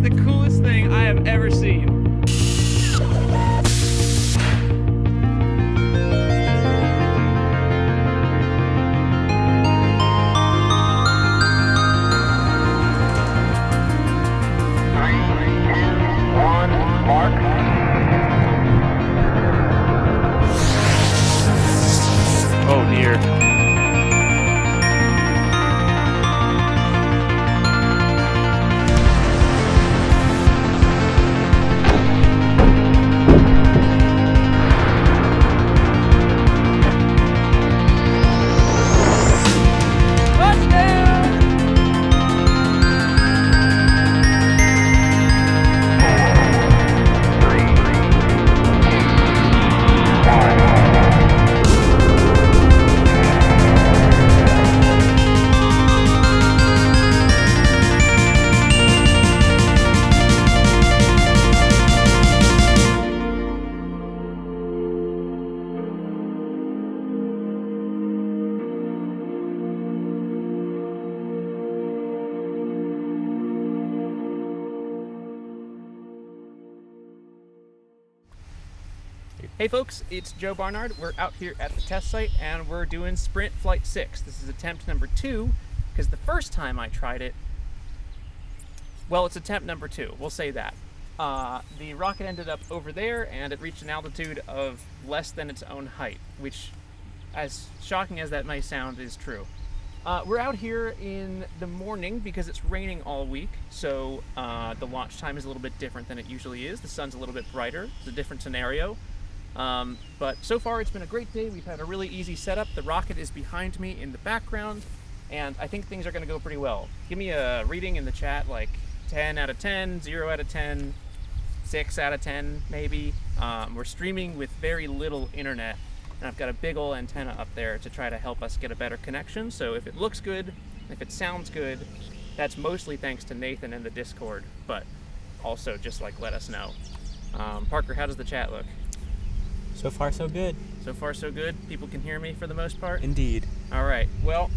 the coolest thing I have ever seen. Oh dear. Hey folks, it's Joe Barnard. We're out here at the test site and we're doing Sprint Flight 6. This is attempt number 2 because the first time I tried it, well, it's attempt number 2, we'll say that. The rocket ended up over there and it reached an altitude of less than its own height, which, as shocking as that may sound, is true. We're out here in the morning because it's raining all week, so the launch time is a little bit different than it usually is. The sun's a little bit brighter. It's a different scenario. But so far it's been a great day. We've had a really easy setup. The rocket is behind me in the background, and I think things are going to go pretty well. Give me a reading in the chat, like 10 out of 10, 0 out of 10, 6 out of 10 maybe. We're streaming with very little internet, and I've got a big ol' antenna up there to try to help us get a better connection. So if it looks good, if it sounds good, that's mostly thanks to Nathan and the Discord, but also just like let us know. Parker, how does the chat look? So far, so good. So far, so good. People can hear me for the most part? Indeed. All right. Well,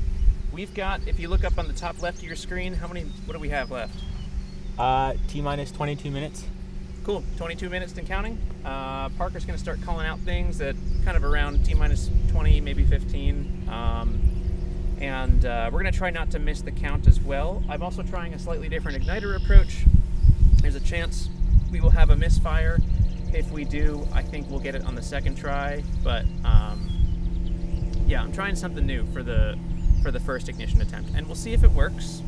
we've got, if you look up on the top left of your screen, what do we have left? T-minus 22 minutes. Cool. 22 minutes and counting. Parker's going to start calling out things at kind of around T-minus 20, maybe 15. And we're going to try not to miss the count as well. I'm also trying a slightly different igniter approach. There's a chance we will have a misfire. If we do, I think we'll get it on the second try, but yeah, I'm trying something new for the first ignition attempt, and we'll see if it works.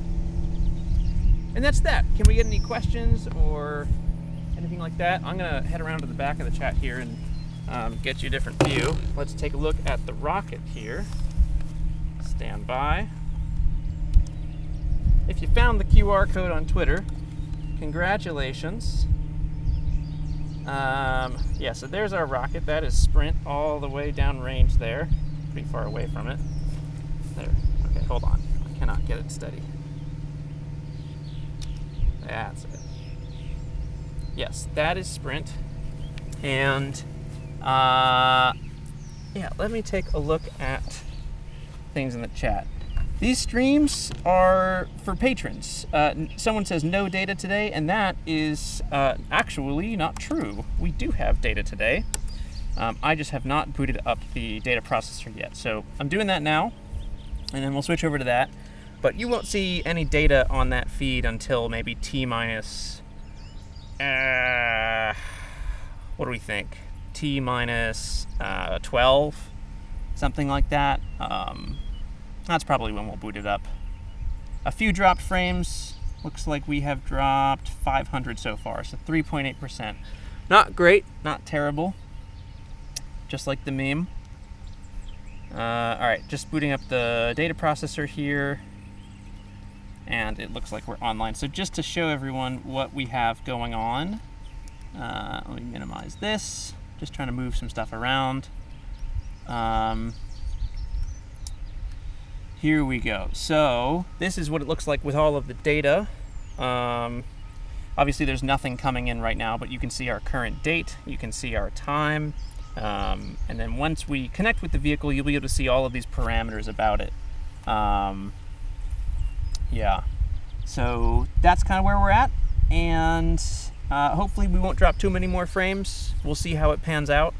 And that's that. Can we get any questions or anything like that? I'm gonna head around to the back of the chat here and get you a different view. Let's take a look at the rocket here. Stand by. If you found the QR code on Twitter, congratulations. Yeah, so there's our rocket. That is Sprint all the way downrange there. Pretty far away from it. There. Okay, hold on. I cannot get it steady. That's it. Yes, that is Sprint. And, yeah, let me take a look at things in the chat. These streams are for patrons. Someone says no data today, and that is actually not true. We do have data today. I just have not booted up the data processor yet. So I'm doing that now, and then we'll switch over to that. But you won't see any data on that feed until maybe T-minus, what do we think? T-minus 12, something like that. That's probably when we'll boot it up. A few dropped frames. Looks like we have dropped 500 so far, so 3.8%. Not great, not terrible. Just like the meme. All right, just booting up the data processor here. And it looks like we're online. So just to show everyone what we have going on, let me minimize this. Just trying to move some stuff around. Here we go. So this is what it looks like with all of the data. Obviously there's nothing coming in right now, but you can see our current date, you can see our time, and then once we connect with the vehicle, you'll be able to see all of these parameters about it. Yeah, so that's kind of where we're at, and hopefully we won't drop too many more frames. We'll see how it pans out.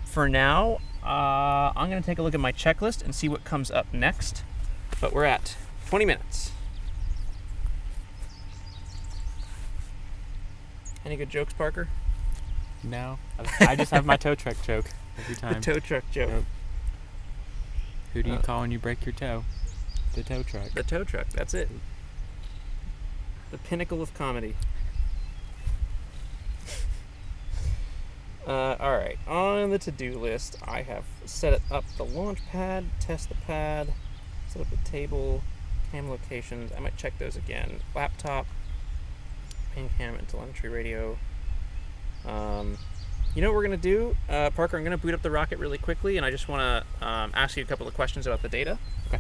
For now, I'm going to take a look at my checklist and see what comes up next. But we're at 20 minutes. Any good jokes, Parker? No. I just have my tow truck joke every time. The tow truck joke. Yep. Who do you call when you break your toe? The tow truck. The tow truck, that's it. The pinnacle of comedy. Alright, on the to-do list, I have set up the launch pad, test the pad, set up the table, cam locations. I might check those again. Laptop, main cam, and telemetry radio. You know what we're going to do? Parker, I'm going to boot up the rocket really quickly, and I just want to ask you a couple of questions about the data. Okay.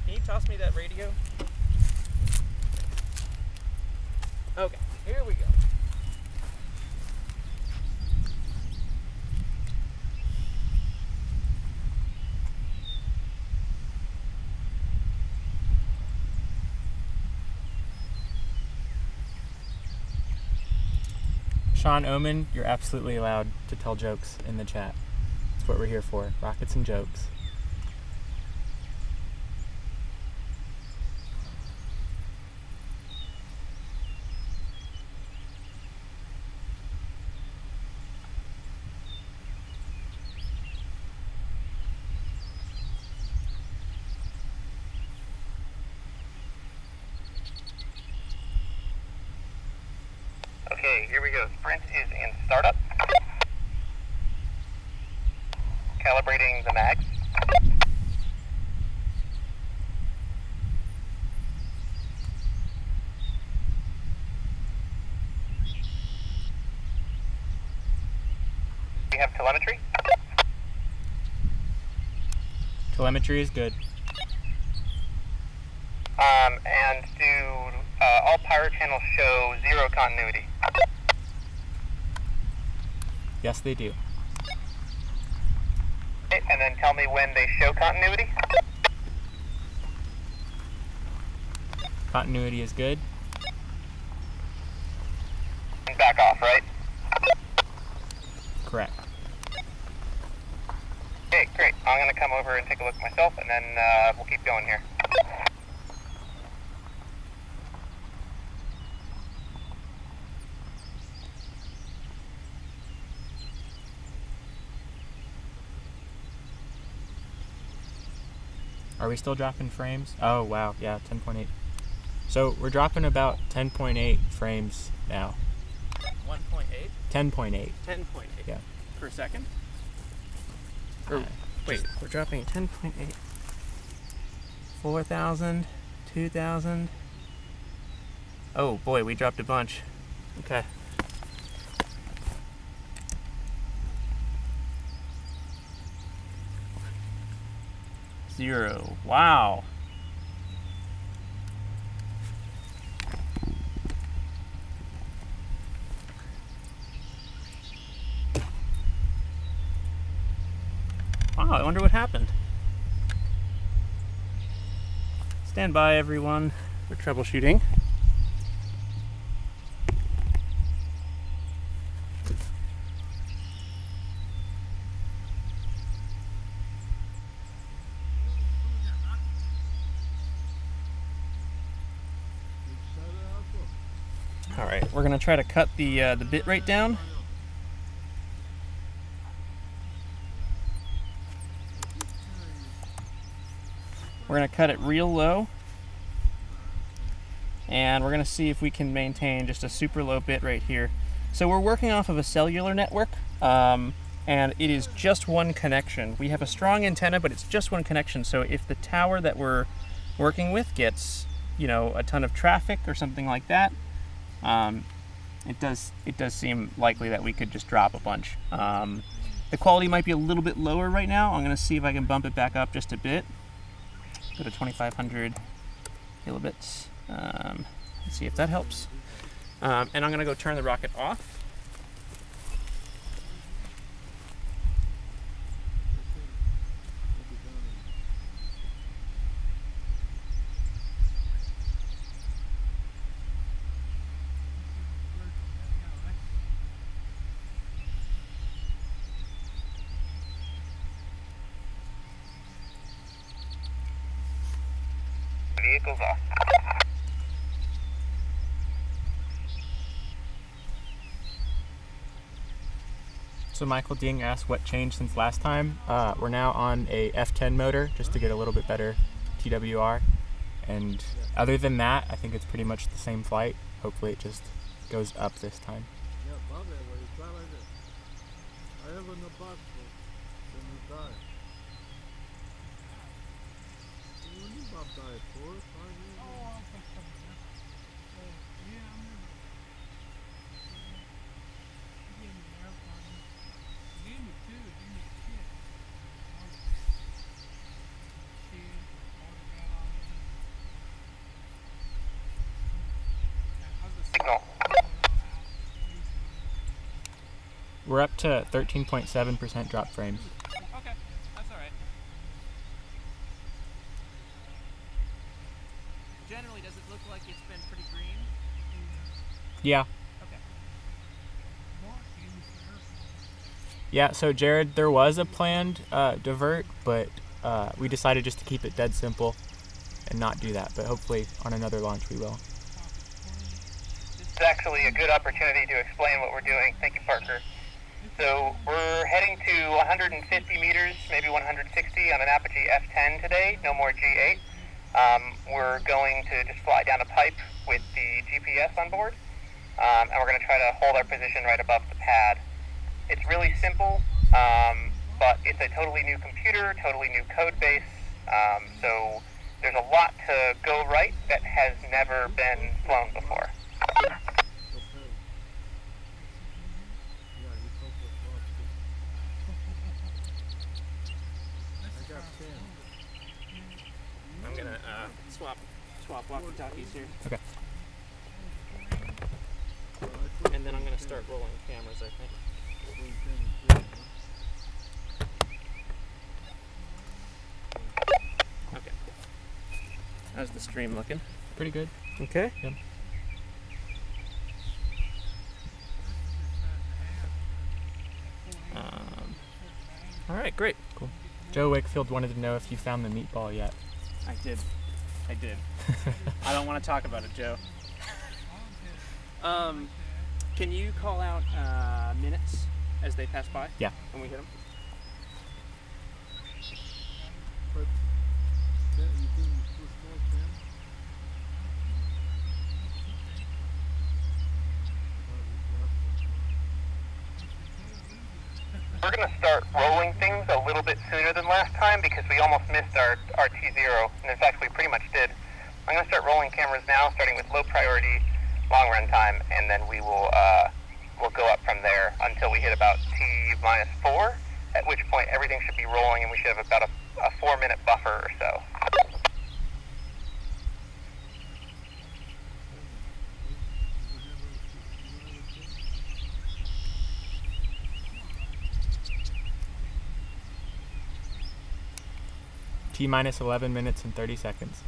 Can you toss me that radio? Okay, here we go. Sean Oman, you're absolutely allowed to tell jokes in the chat. That's what we're here for. Rockets and jokes. Okay, here we go. Sprint is in startup. Calibrating the mags. We have telemetry. Telemetry is good. And do all pyro channels show zero continuity? Yes, they do. Okay, and then tell me when they show continuity. Continuity is good. And back off, right? Correct. Okay, great. I'm going to come over and take a look myself, and then we'll keep going here. Are we still dropping frames? Oh, wow. Yeah, 10.8. So we're dropping about 10.8 frames now. 1.8? 10.8. 10.8. Yeah. Per second? Or, Uh, wait, we're dropping 10.8. 4,000, 2,000. Oh boy, we dropped a bunch. Okay. Zero. Wow. Wow, I wonder what happened. Stand by, everyone. We're troubleshooting. All right, we're gonna try to cut the bit rate down. We're gonna cut it real low, and we're gonna see if we can maintain just a super low bit rate here. So we're working off of a cellular network, and it is just one connection. We have a strong antenna, but it's just one connection. So if the tower that we're working with gets, you know, a ton of traffic or something like that, it does seem likely that we could just drop a bunch. The quality might be a little bit lower right now. I'm gonna see if I can bump it back up just a bit. Go to 2,500 kilobits. Let's see if that helps. And I'm gonna go turn the rocket off. vehicles off. So Michael Ding asked what changed since last time. We're now on a F10 motor just to get a little bit better TWR. And other than that, I think it's pretty much the same flight. Hopefully it just goes up this time. I have an box when you die. When you Bob died, 4 or 5 years ago? Oh, I'll take some of that. Yeah, I remember. He gave me the airplane. He gave me two. He gave me a kid. Kid, all the got on it. How's the Signal. We're up to 13.7% drop frames. Okay, that's all right. Generally, does it look like it's been pretty green? Yeah. Okay. Yeah, so Jared, there was a planned divert, but we decided just to keep it dead simple and not do that. But hopefully on another launch we will. It's actually a good opportunity to explain what we're doing. Thank you, Parker. So we're heading to 150 meters, maybe 160 on an Apogee F10 today, no more G8. We're going to just fly down a pipe with the GPS on board, and we're going to try to hold our position right above the pad. It's really simple, but it's a totally new computer, totally new code base, so there's a lot to go right that has never been flown before. I'm gonna swap walkie-talkies here. Okay. And then I'm gonna start rolling cameras, I think. Okay. How's the stream looking? Pretty good. Okay. Yep. All right, great. Cool. Joe Wakefield wanted to know if you found the meatball yet. I did. I don't want to talk about it, Joe. Can you call out minutes as they pass by? Yeah. When we hit them? But you think it's too small, Sam? We're going to start rolling things a little bit sooner than last time because we almost missed our T0, and in fact we pretty much did. I'm going to start rolling cameras now, starting with low priority, long run time, and then we will we'll go up from there until we hit about T-4, at which point everything should be rolling and we should have about a 4-minute buffer or so. T-minus 11 minutes and 30 seconds.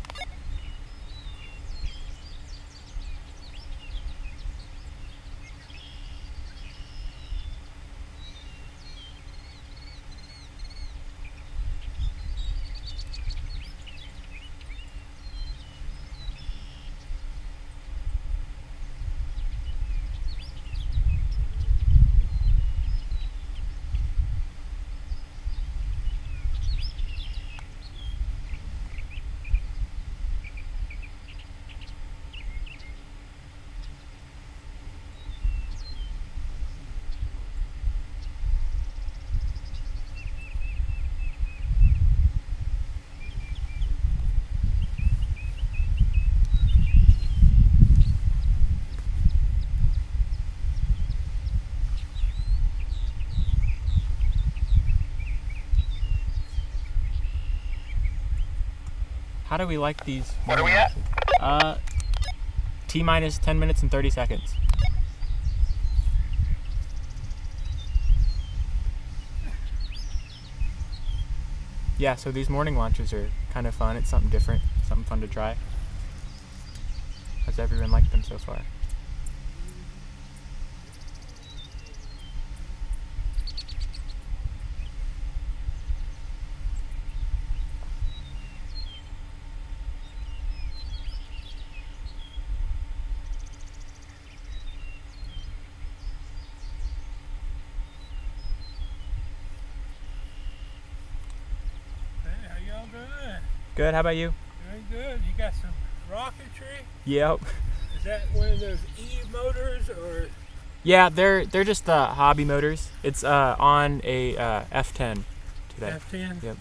How do we like these? What are we at? T-minus 10 minutes and 30 seconds. Yeah, so these morning launches are kind of fun. It's something different, something fun to try. How's everyone liked them so far? Good. How about you? Doing good. You got some rocketry? Yep. Is that one of those E motors or? Yeah, they're just hobby motors. It's on a F10 today. F10? Yep.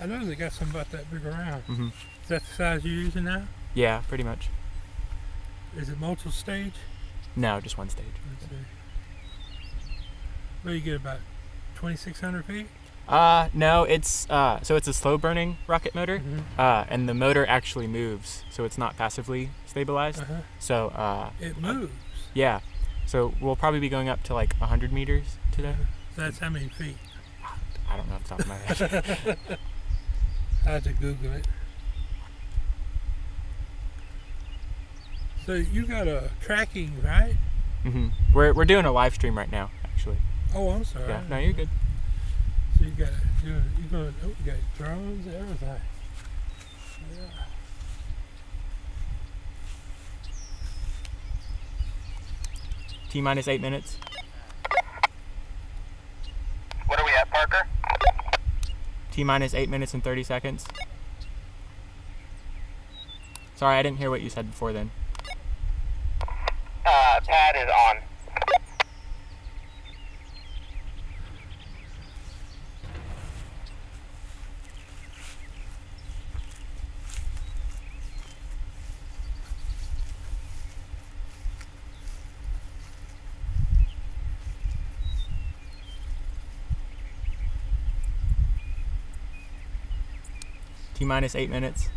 I know they got some about that big around. Mhm. Is that the size you're using now? Yeah, pretty much. Is it multi-stage? No, just one stage. Let's see. Well, you get about 2,600 feet? No, it's so it's a slow burning rocket motor, and the motor actually moves, so it's not passively stabilized. Uh-huh. So It moves. yeah, so we'll probably be going up to like 100 meters today. So that's how many feet? I don't know off the top of my head. I had to Google it. So you got a tracking, right? We're doing a live stream right now, actually. Oh, I'm sorry. Yeah, no, you're good. So you got you got drones, everything. Yeah. T-minus 8 minutes. What are we at, Parker? T-minus 8 minutes and 30 seconds. Sorry, I didn't hear what you said before then. Pad is on. T-minus 8 minutes.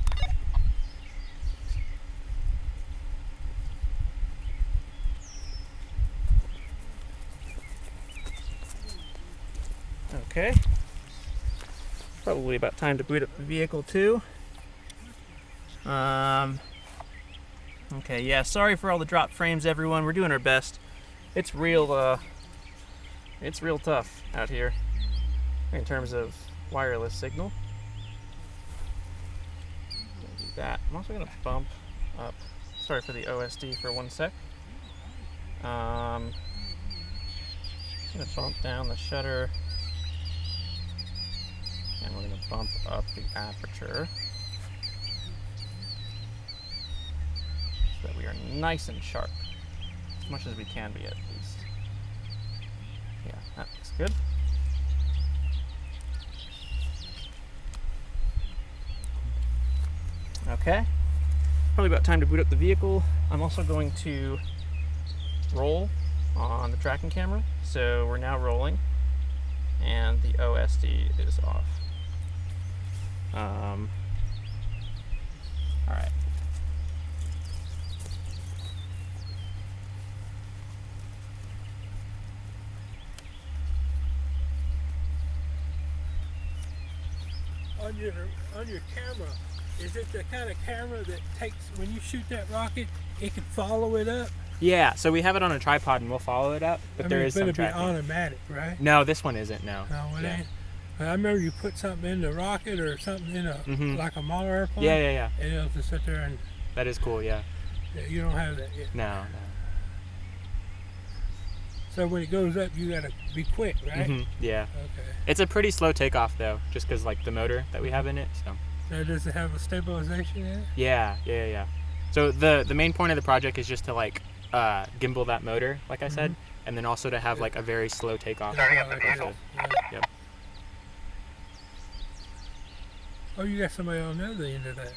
Okay. Probably about time to boot up the vehicle too. Okay, yeah, sorry for all the drop frames, everyone. We're doing our best. It's real tough out here in terms of wireless signal. Gonna do that. I'm also gonna bump up. Sorry for the OSD for 1 sec. I'm gonna bump down the shutter. And we're going to bump up the aperture so that we are nice and sharp, as much as we can be at least. Yeah, that looks good. Okay, probably about time to boot up the vehicle. I'm also going to roll on the tracking camera, so we're now rolling, and the OSD is off. All right. On your camera, is it the kind of camera that takes, when you shoot that rocket, it can follow it up? Yeah, so we have it on a tripod and we'll follow it up, but there is some It's better tracking. be automatic, right? No, this one isn't. No. No, it Yeah. ain't. I remember you put something in the rocket or something in a like a model airplane. Yeah. And it'll just sit there and That is cool. Yeah. you don't have that yet. No. So when it goes up, you gotta be quick, right? Yeah. Okay. It's a pretty slow takeoff though, just because like the motor that we have in it. So. So does it have a stabilization in it? Yeah. So the main point of the project is just to like gimbal that motor, like I said, and then also to have like a very slow takeoff. Starting up the vehicle. Yep. Oh, you got somebody on the other end of that.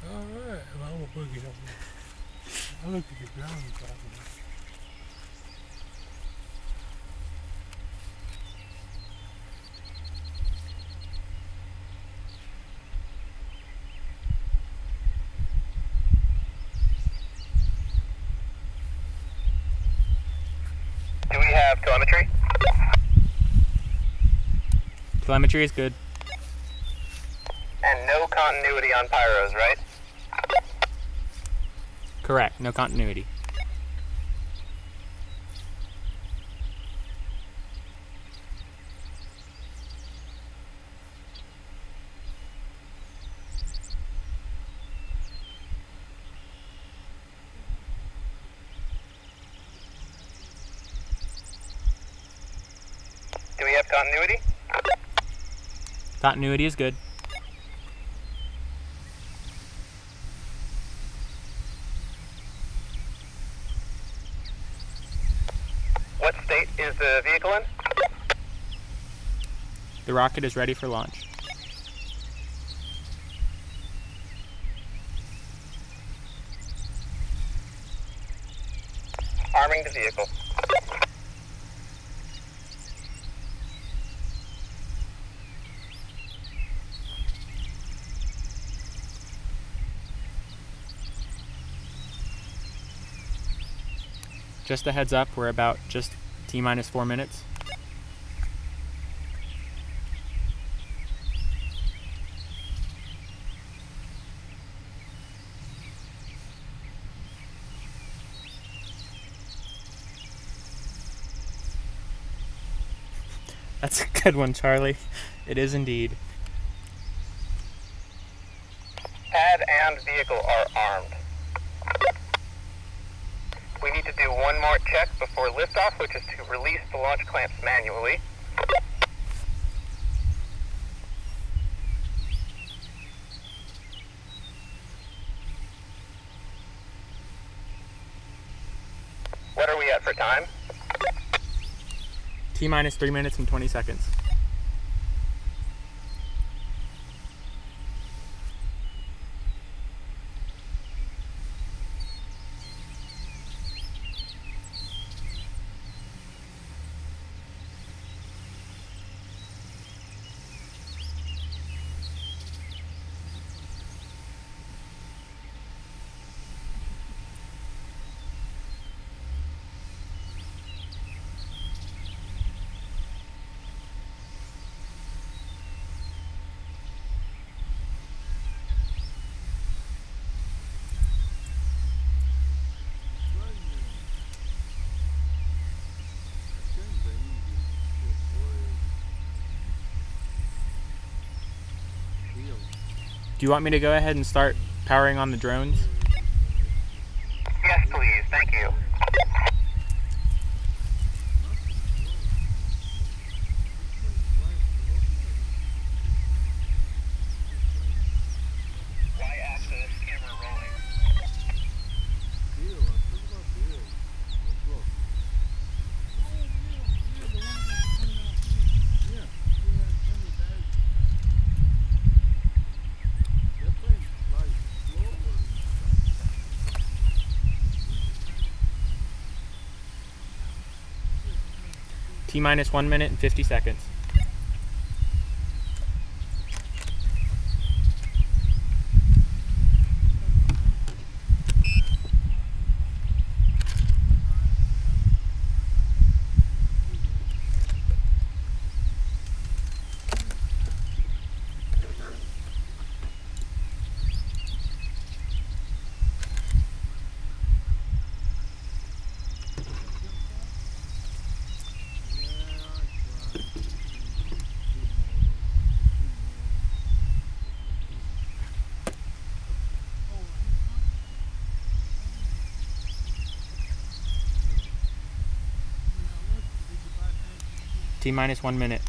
All right. Well, I'm gonna boogie up. I looked at your ground probably. Do we have telemetry? Telemetry is good. And no continuity on pyros, right? Correct. No continuity. Do we have continuity? Continuity is good. What state is the vehicle in? The rocket is ready for launch. Arming the vehicle. Just a heads up, we're about just T-minus 4 minutes. That's a good one, Charlie. It is indeed. Pad and vehicle are armed. We need to do one more check before liftoff, which is to release the launch clamps manually. What are we at for time? T-minus 3 minutes and 20 seconds. Do you want me to go ahead and start powering on the drones? Yes, please. Thank you. Y-axis camera rolling. T-minus 1 minute and 50 seconds. T-minus 1 minute.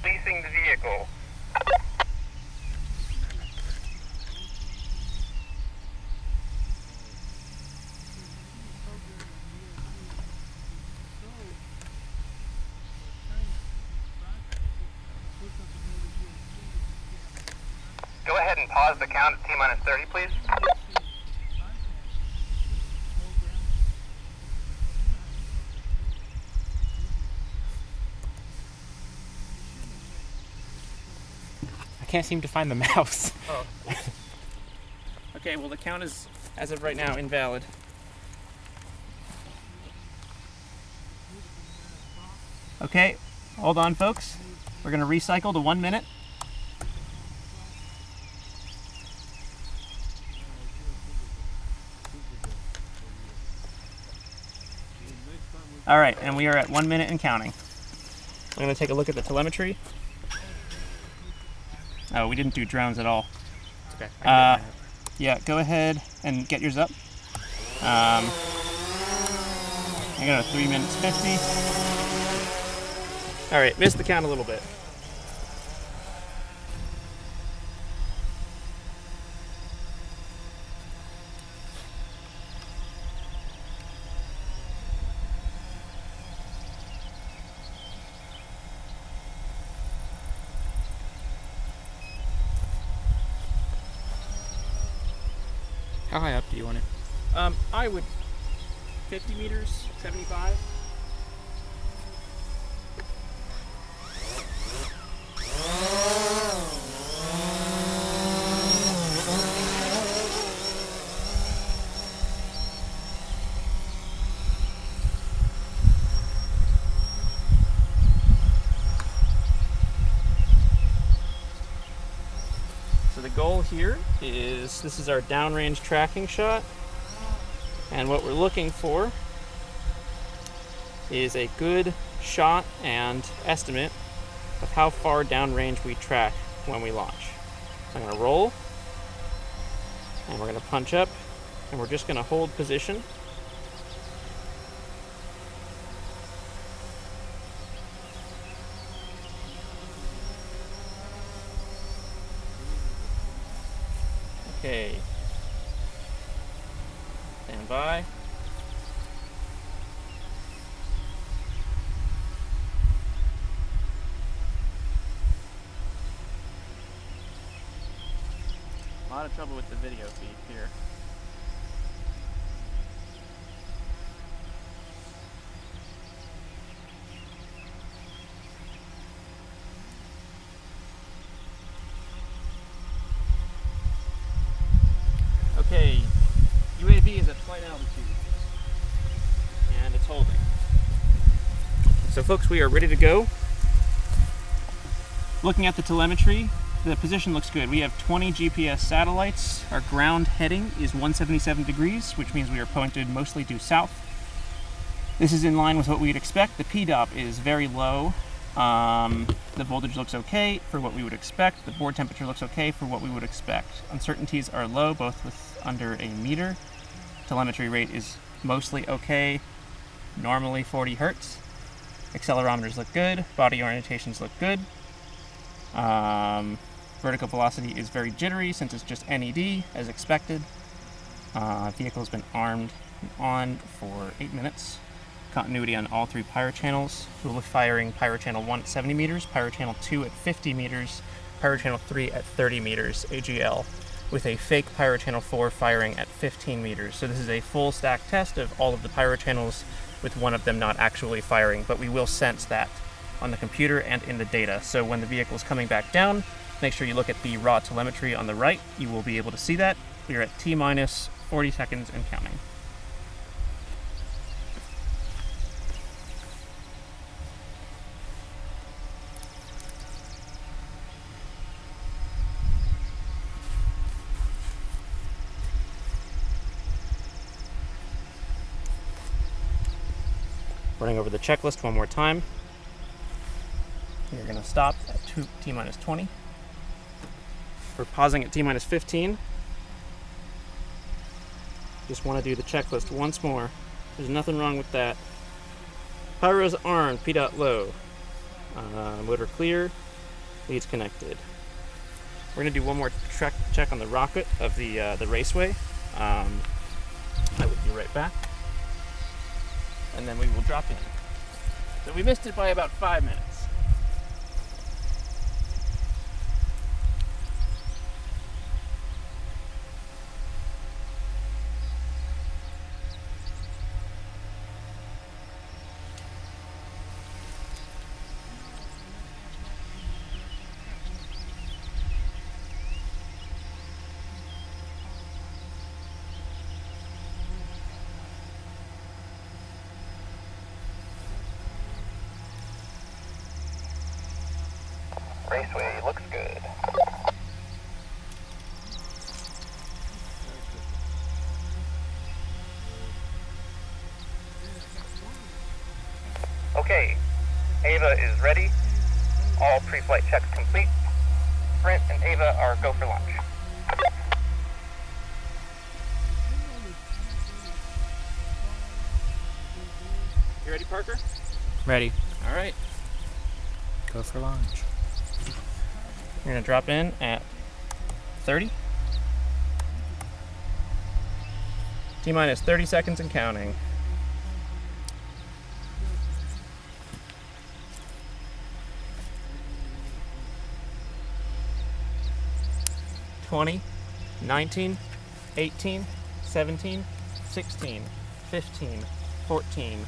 Releasing the vehicle. Go ahead and pause the count at T-minus 30, please. I can't seem to find the mouse. Okay, well the count is, as of right now, invalid. Okay, hold on folks. We're gonna recycle to 1 minute. All right, and we are at 1 minute and counting. I'm gonna take a look at the telemetry. Oh, we didn't do drones at all. Okay. I can get mine up. Yeah, go ahead and get yours up. I got a 3 minutes 50. All right, missed the count a little bit. How high up do you want it? I would 50 meters, 75. So the goal here is, this is our downrange tracking shot, and what we're looking for is a good shot and estimate of how far downrange we track when we launch. So I'm going to roll, and we're going to punch up, and we're just going to hold position. Okay. Stand by. A lot of trouble with the video feed here. Okay, UAV is at flight altitude, and it's holding. So folks, we are ready to go. Looking at the telemetry, the position looks good. We have 20 GPS satellites. Our ground heading is 177 degrees, which means we are pointed mostly due south. This is in line with what we'd expect. The PDOP is very low. The voltage looks okay for what we would expect. The board temperature looks okay for what we would expect. Uncertainties are low, both with under a meter. Telemetry rate is mostly okay, normally 40 hertz. Accelerometers look good. Body orientations look good. Vertical velocity is very jittery since it's just NED, as expected. Vehicle has been armed and on for 8 minutes. Continuity on all 3 pyro channels. We'll be firing pyro channel 1 at 70 meters, pyro channel 2 at 50 meters, pyro channel 3 at 30 meters AGL, with a fake pyro channel 4 firing at 15 meters. So this is a full stack test of all of the pyro channels, with one of them not actually firing, but we will sense that on the computer and in the data. So when the vehicle is coming back down, make sure you look at the raw telemetry on the right. You will be able to see that. We are at T-minus 40 seconds and counting. Running over the checklist one more time. You're going to stop at T-minus 20. We're pausing at T-minus 15. Just want to do the checklist once more. There's nothing wrong with that. Pyro's armed, P-dot low. Motor clear, leads connected. We're going to do one more check on the rocket of the raceway. I will be right back. And then we will drop in. So we missed it by about 5 minutes. Raceway looks good. Okay, AVA is ready. All pre-flight checks complete. Sprint and AVA are go for launch. ready, Parker? Ready. All right. Go for launch. We're gonna drop in at 30. T-minus 30 seconds and counting. 20, 19, 18, 17, 16, 15, 14,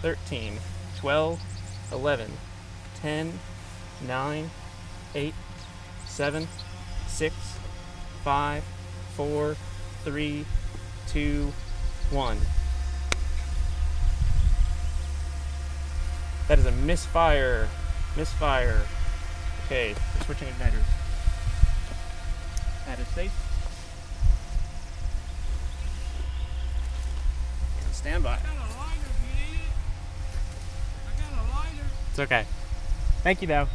13, 12, 11, 10, 9, 8, 7, 6, 5, 4, 3, 2, 1. That is a misfire. Misfire. Okay, we're switching igniters. That is safe. And stand by. I got a lighter if you need it. I got a lighter. It's okay. Thank you, though. Okay.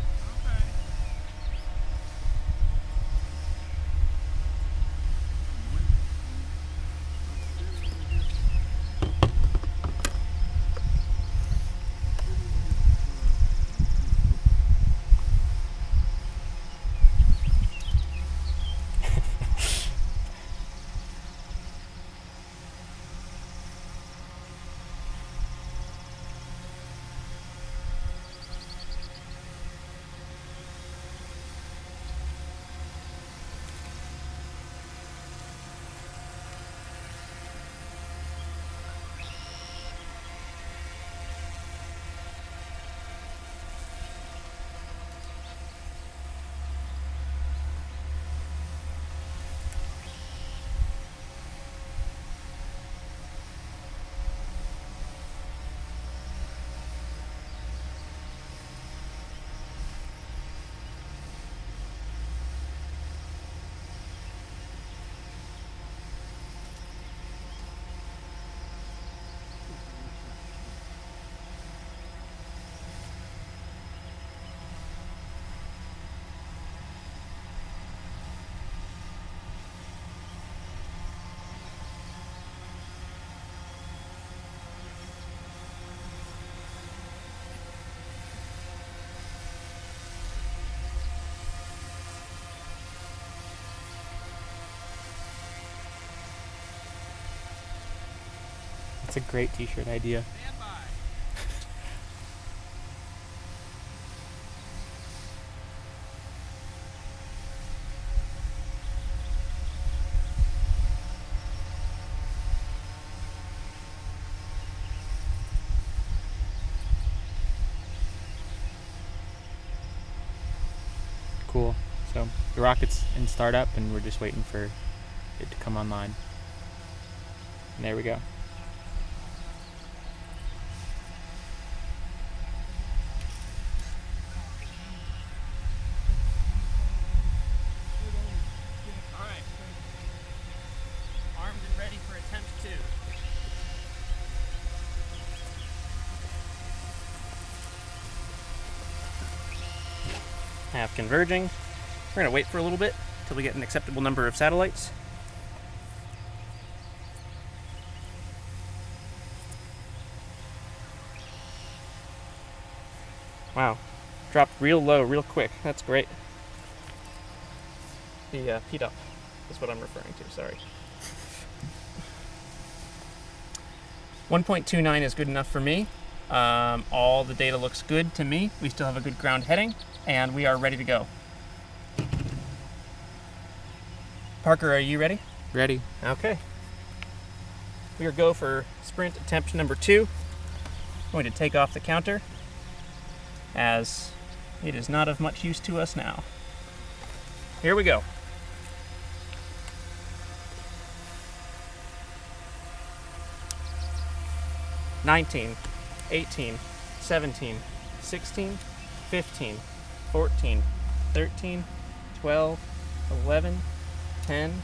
That's a great t-shirt idea. Stand by. Cool. So the rocket's in startup and we're just waiting for it to come online. And there we go. All right. Armed and ready for attempt 2. Half converging. We're going to wait for a little bit until we get an acceptable number of satellites. Wow. Dropped real low, real quick. That's great. The PDUP is what I'm referring to, sorry. 1.29 is good enough for me. All the data looks good to me. We still have a good ground heading, and we are ready to go. Parker, are you ready? Ready. Okay. We are go for sprint attempt number 2. I'm going to take off the counter, as it is not of much use to us now. Here we go. "19, 18, 17, 16, 15, 14, 13, 12, 11, 10,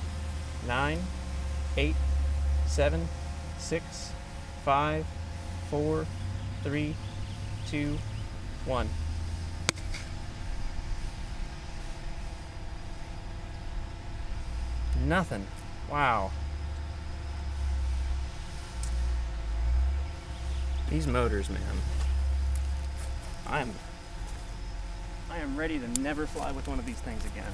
9, 8, 7, 6, 5, 4, 3, 2, 1. Nothing. Wow. These motors, man. I am ready to never fly with one of these things again.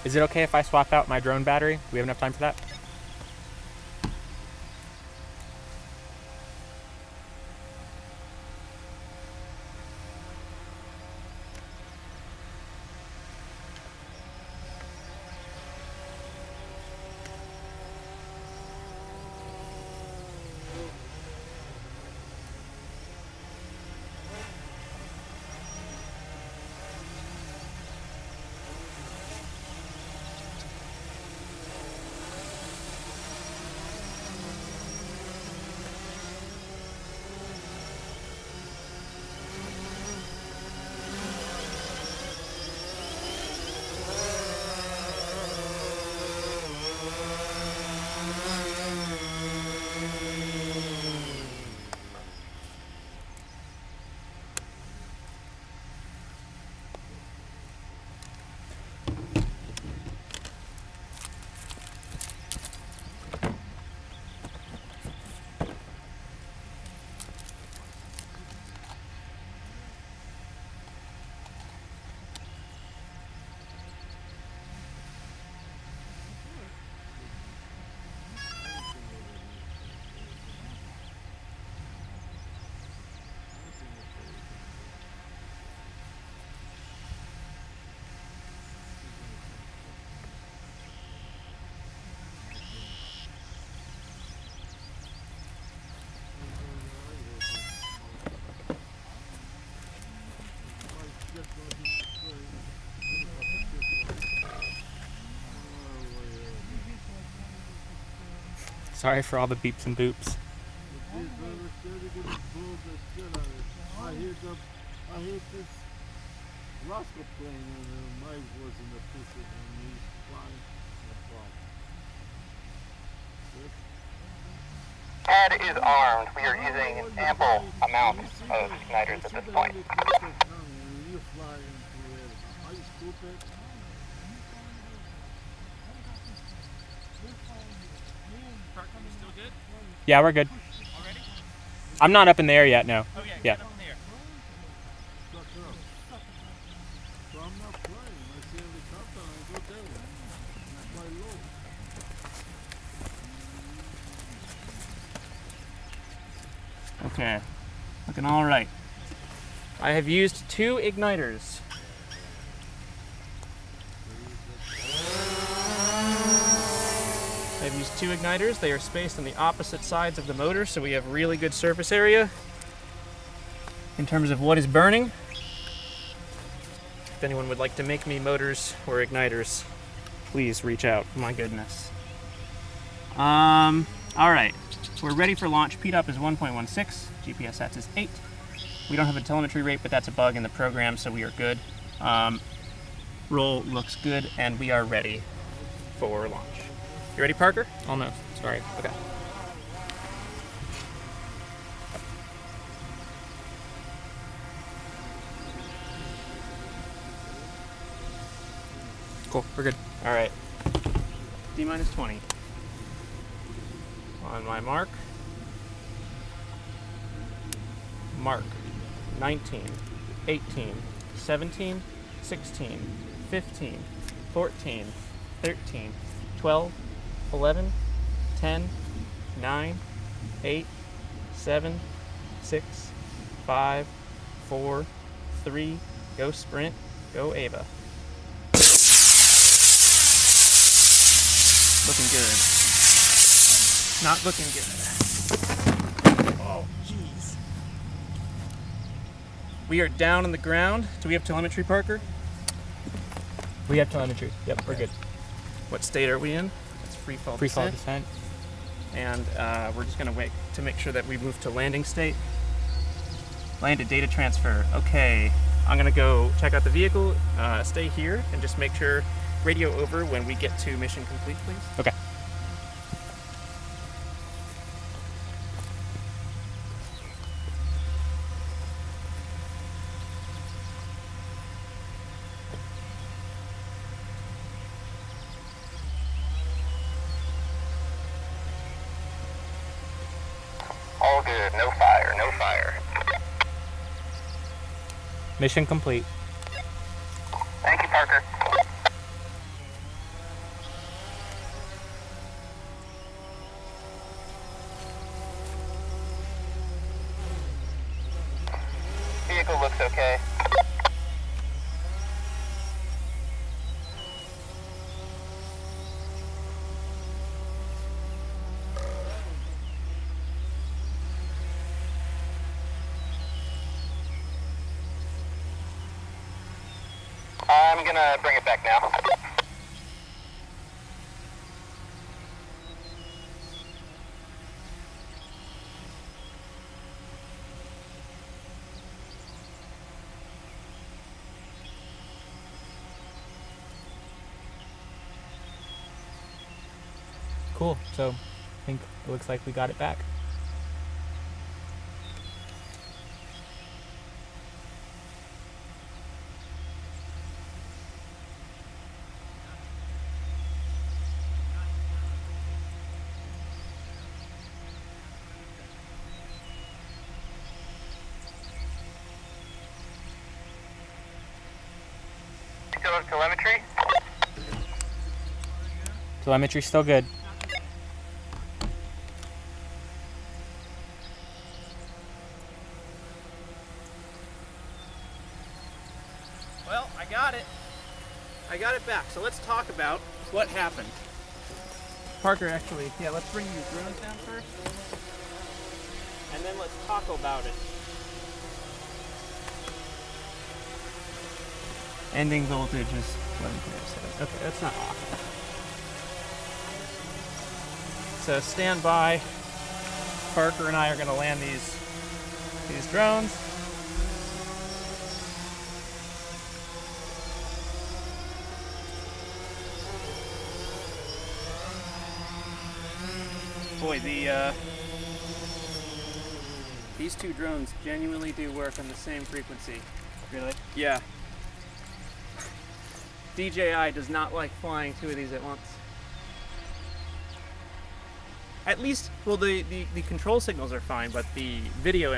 Is it okay if I swap out my drone battery? We have enough time for that? Sorry for all the beeps and boops. I hear this Roscoe plane and my was in the picture and he's flying the Pad is armed. We are using an ample amount of igniters at this point. You fly into it. Are you stupid? Yeah, we're good. Already? I'm not up in the air yet, no. Oh yeah. Yeah. Get up in the air. So I'm not flying. I see a helicopter and I go there. And I fly low. Okay, looking all right. I have used 2 igniters. I've used 2 igniters. They are spaced on the opposite sides of the motor, so we have really good surface area in terms of what is burning. If anyone would like to make me motors or igniters, please reach out. My goodness. All right. We're ready for launch. PDOP is 1.16. GPSS is 8. We don't have a telemetry rate, but that's a bug in the program, so we are good. Roll looks good, and we are ready for launch. You ready, Parker? Almost. Sorry. Okay. Cool. We're good. All right. D-minus 20. On my mark. Mark. 19, 18, 17, 16, 15, 14, 13, 12, 11, 10, 9, 8, 7, 6, 5, 4, 3, go sprint, go AVA. Looking good. Not looking good. Oh, jeez. We are down on the ground. Do we have telemetry, Parker? We have telemetry. Yep, we're good. What state are we in? It's free fall Free fall descent. descent. And we're just gonna wait to make sure that we move to landing state. Landed, data transfer. Okay, I'm gonna go check out the vehicle, stay here, and just make sure radio over when we get to mission complete, please. Okay. All good. No fire. No fire. Mission complete. Thank you, Parker. Vehicle looks okay. I'm gonna bring it back now. Cool. So I think it looks like we got it back. Still have telemetry? Telemetry's still good. Well, I got it. I got it back. So let's talk about what happened. Parker, actually, yeah, let's bring these drones down first. And then let's talk about it. Ending voltage is 11.7. Okay, that's not off. So stand by. Parker and I are going to land these drones. Boy, these two drones genuinely do work on the same frequency. Really? Yeah. DJI does not like flying two of these at once. At least, well, the control signals are fine, but the video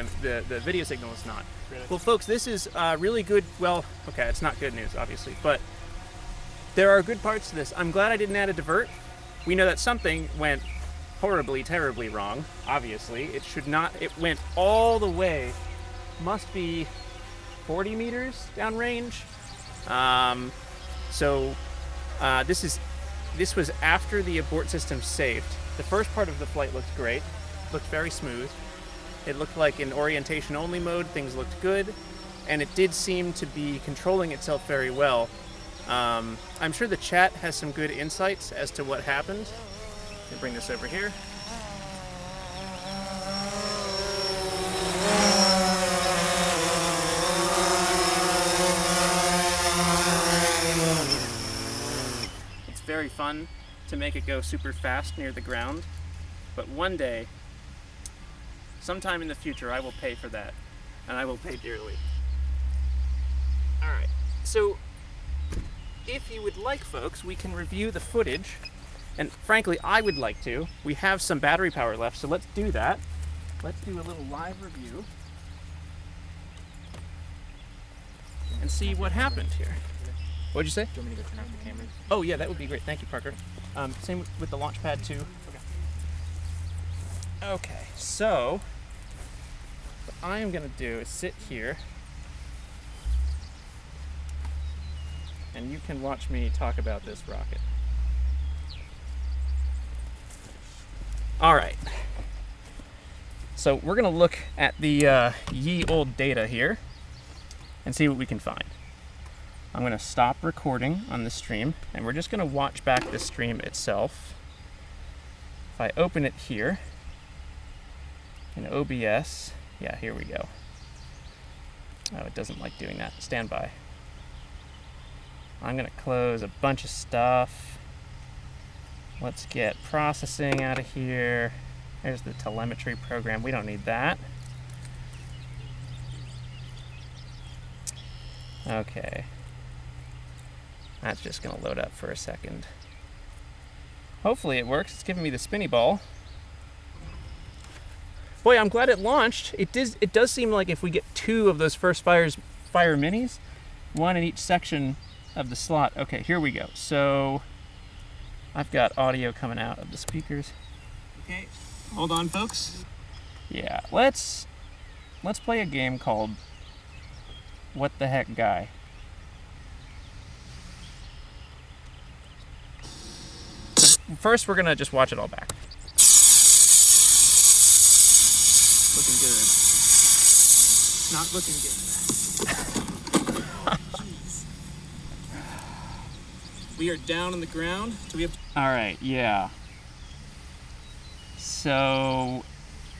signal is not. Really? Well, folks, this is really good. Well, okay, it's not good news, obviously, but there are good parts to this. I'm glad I didn't add a divert. We know that something went horribly, terribly wrong. Obviously, it should not. It went all the way. Must be 40 meters downrange. This was after the abort system saved. The first part of the flight looked great, looked very smooth. It looked like in orientation only mode, things looked good, and it did seem to be controlling itself very well. I'm sure the chat has some good insights as to what happened. Let me bring this over here. It's very fun to make it go super fast near the ground, but one day, sometime in the future, I will pay for that, and I will pay dearly. Alright, so if you would like, folks, we can review the footage, and frankly, I would like to. We have some battery power left, so let's do that. Let's do a little live review and see what happened here. What'd you say? Do you want me to go turn off the cameras? Oh yeah, that would be great. Thank you, Parker. Same with the launch pad too. Okay, so what I am gonna do is sit here and you can watch me talk about this rocket. All right. So we're gonna look at the ye old data here and see what we can find. I'm going to stop recording on the stream, and we're just going to watch back the stream itself. If I open it here, in OBS, yeah, here we go. Oh, it doesn't like doing that. Stand by. I'm gonna close a bunch of stuff. Let's get processing out of here. There's the telemetry program. We don't need that. Okay. That's just gonna load up for a second. Hopefully it works. It's giving me the spinny ball. Boy, I'm glad it launched. It does seem like if we get 2 of those first fire minis, 1 in each section of the slot. Okay, here we go. So I've got audio coming out of the speakers. Okay, hold on, folks. Yeah, let's play a game called What the Heck Guy. So first, we're gonna just watch it all back. Looking good. Not looking good. Jeez. We are down on the ground. Do we have? All right. Yeah. So,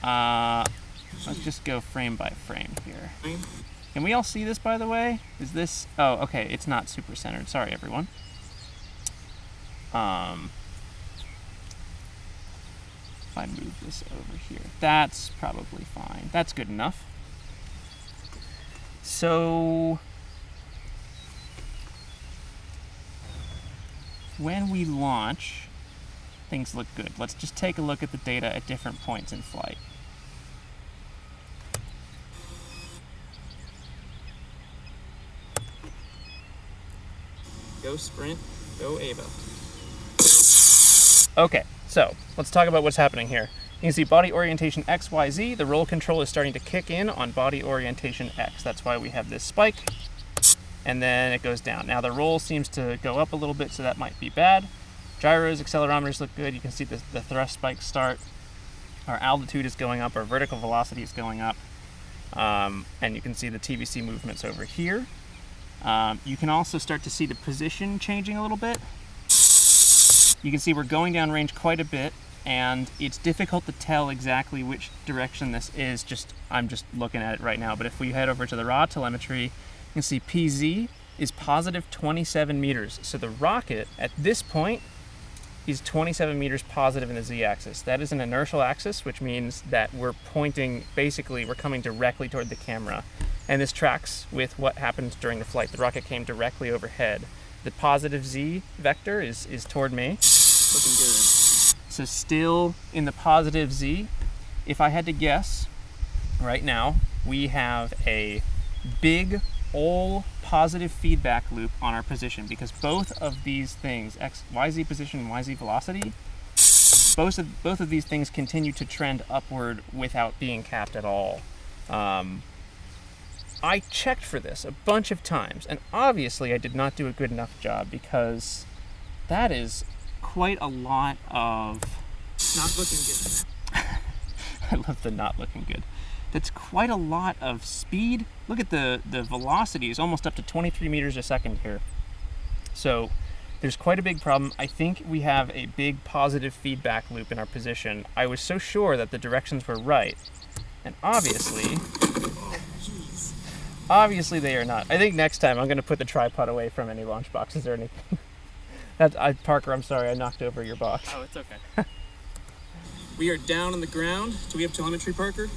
let's just go frame by frame here. Can we all see this, by the way? Is this? Oh, okay. It's not super centered. Sorry, everyone. If I move this over here, that's probably fine. That's good enough. So when we launch, things look good. Let's just take a look at the data at different points in flight. Go sprint, go AVA. Okay, so let's talk about what's happening here. You can see body orientation X, Y, Z. The roll control is starting to kick in on body orientation X. That's why we have this spike, and then it goes down. Now the roll seems to go up a little bit, so that might be bad. Gyros, accelerometers look good. You can see the thrust spikes start. Our altitude is going up, our vertical velocity is going up, and you can see the TVC movements over here. You can also start to see the position changing a little bit. You can see we're going down range quite a bit, and it's difficult to tell exactly which direction this is. I'm just looking at it right now, but if we head over to the raw telemetry, you can see PZ is positive 27 meters. So the rocket at this point is 27 meters positive in the z-axis. That is an inertial axis, which means that we're pointing, basically we're coming directly toward the camera. And this tracks with what happened during the flight. The rocket came directly overhead. The positive z vector is toward me. Looking good. So still in the positive z. If I had to guess, right now, we have a big all positive feedback loop on our position, because both of these things, YZ position and YZ velocity, both of these things continue to trend upward without being capped at all. I checked for this a bunch of times, and obviously I did not do a good enough job, because that is quite a lot of not looking good. I love the not looking good. That's quite a lot of speed. Look at the velocity is almost up to 23 meters a second here. So there's quite a big problem. I think we have a big positive feedback loop in our position. I was so sure that the directions were right, and obviously they are not. I think next time I'm going to put the tripod away from any launch boxes or anything. Parker, I'm sorry, I knocked over your box. Oh, it's okay. We are down on the ground. Do we have telemetry, Parker?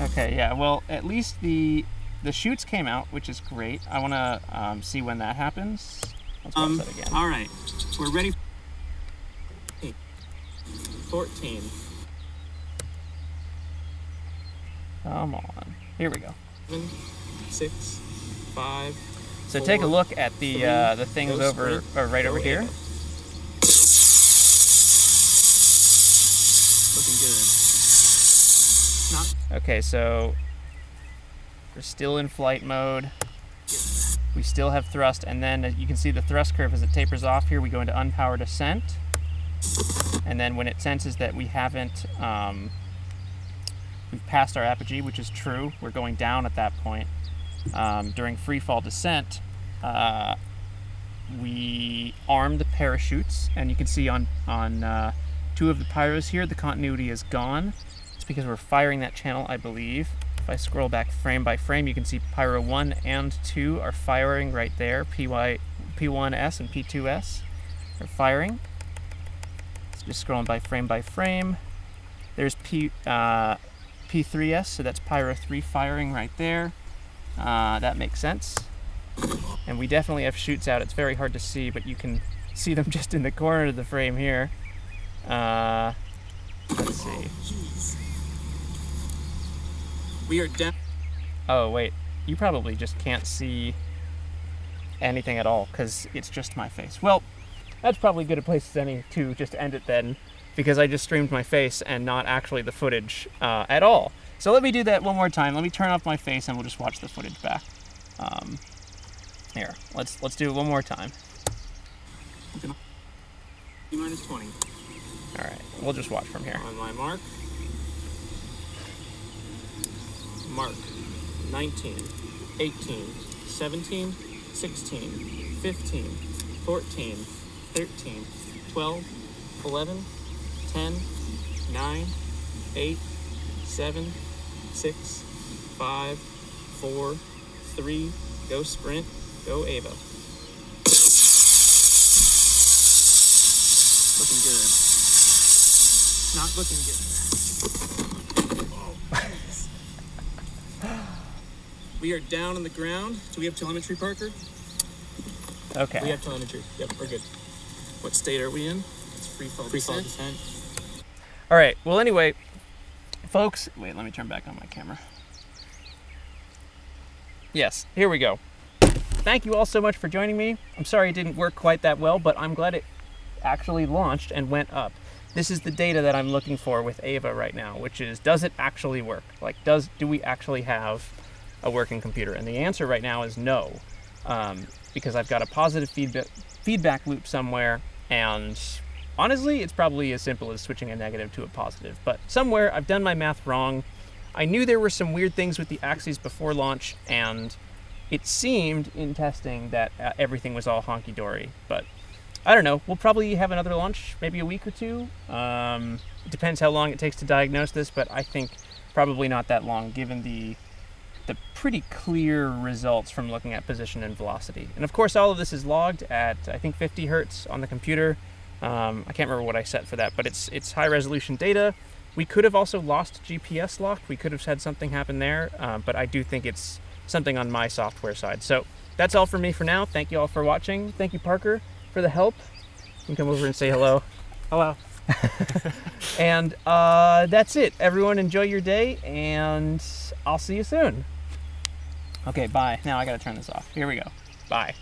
Okay, yeah, well, at least the chutes came out, which is great. I want to see when that happens. Let's watch that again. All right, we're ready. 14. Come on. Here we go. 7, 6, 5. So 4, take a look at the things over right over here. Looking good. Okay, so we're still in flight mode. We still have thrust, and then you can see the thrust curve as it tapers off here. We go into unpowered ascent, and then when it senses that we haven't, we've passed our apogee, which is true. We're going down at that point. During free fall descent, we arm the parachutes, and you can see on 2 of the pyros here, the continuity is gone. It's because we're firing that channel, I believe. If I scroll back frame by frame, you can see Pyro 1 and 2 are firing right there. P1S and P2S are firing. So just scrolling by frame. There's P3S, so that's Pyro 3 firing right there. That makes sense. And we definitely have shoots out. It's very hard to see, but you can see them just in the corner of the frame here. Let's see. We are down. Oh, wait. You probably just can't see anything at all because it's just my face. Well, that's probably good a place as any to just end it then, because I just streamed my face and not actually the footage at all. So let me do that one more time. Let me turn off my face and we'll just watch the footage back. Here, let's do it one more time. T-minus 20. All right, we'll just watch from here. On my mark. Mark. 19, 18, 17, 16, 15, 14, 13, 12, 11, 10, 9, 8, 7, 6, 5, 4, 3, go sprint, go AVA. Looking good. Not looking good. We are down on the ground. Do we have telemetry, Parker? Okay. We have telemetry. Yep, we're good. What state are we in? It's free fall descent. All right. Well, anyway, folks, wait, let me turn back on my camera. Yes, here we go. Thank you all so much for joining me. I'm sorry it didn't work quite that well, but I'm glad it actually launched and went up. This is the data that I'm looking for with AVA right now, which is, does it actually work? Like, do we actually have a working computer? And the answer right now is no, because I've got a positive feedback loop somewhere, and honestly, it's probably as simple as switching a negative to a positive, but somewhere I've done my math wrong. I knew there were some weird things with the axes before launch, and it seemed in testing that everything was all honky-dory, but I don't know. We'll probably have another launch, maybe a week or two. It depends how long it takes to diagnose this, but I think probably not that long, given the pretty clear results from looking at position and velocity. And of course, all of this is logged at, I think, 50 hertz on the computer. I can't remember what I set for that, but it's high resolution data. We could have also lost GPS lock. We could have had something happen there, but I do think it's something on my software side. So that's all for me for now. Thank you all for watching. Thank you, Parker, for the help. You can come over and say hello. Hello. And that's it. Everyone enjoy your day, and I'll see you soon. Okay, bye. Now I gotta turn this off. Here we go. Bye.